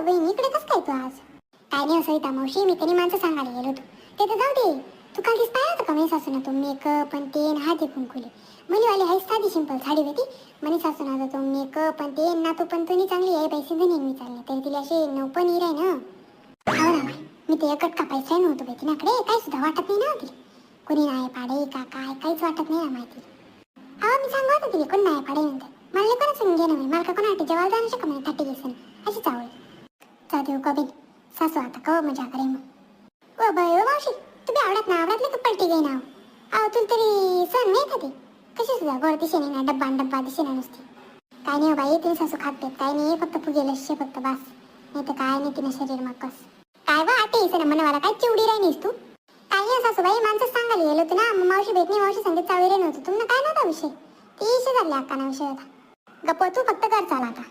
वहिनीकडे कसं काय तू आज? काय नाही सविता मावशी, मी त्यांनी माणसं सांगायला गेलो होतो. ते तर जाऊ दे, तू काल दिस पाहिलं का म्हणे सासून तो मेकअप पण ते हळदी कुंकुले मुलीवाली हाय साधी सिंपल साडी होती म्हणे सासून तो मेकअप पण ते ना तू पण तुनी चांगली आहे पैसे धनी मी चालले तरी तिला असे नवपण हिर आहे ना. हो ना बाई, मी ते एकट का पैसा नव्हतो बाई तिनाकडे, काही सुद्धा वाटत नाही ना तिला कोणी नाही पाडे का काय काहीच वाटत नाही माहिती. अहो मी सांगत होते कोण नाही पाडे नंतर मला कोणा सांगून घेणं नाही मला कोणा वाटते जेवायला जाणं शकत नाही थट्टी घेसन अशी चावल जाऊ कबीन सासू आता कव मजा करे मग ओ बाई ओ मावशी तुम्ही आवडत ना आवडत नाही का पलटी गई ना. अहो तुला तरी सण नाही का ते कशी सुद्धा गोड दिशेने ना डब्बा दिशेने नुसती काय नाही बाई तुम्ही सासू खात पेत काय नाही फक्त फुगेल शे फक्त बस नाही तर काय नाही तिनं शरीर मग कस काय बा आटे ना मनावाला काय चिवडी राहिलीस तू काय नाही सासूबाई माणसं सांगायला गेलो होतं ना मग मावशी भेट नाही मावशी संगीत चावले नव्हतं तुम्हाला काय नव्हता विषय ते विषय झाले अक्काना विषय होता गप्प तू फक्त घर चाल आता.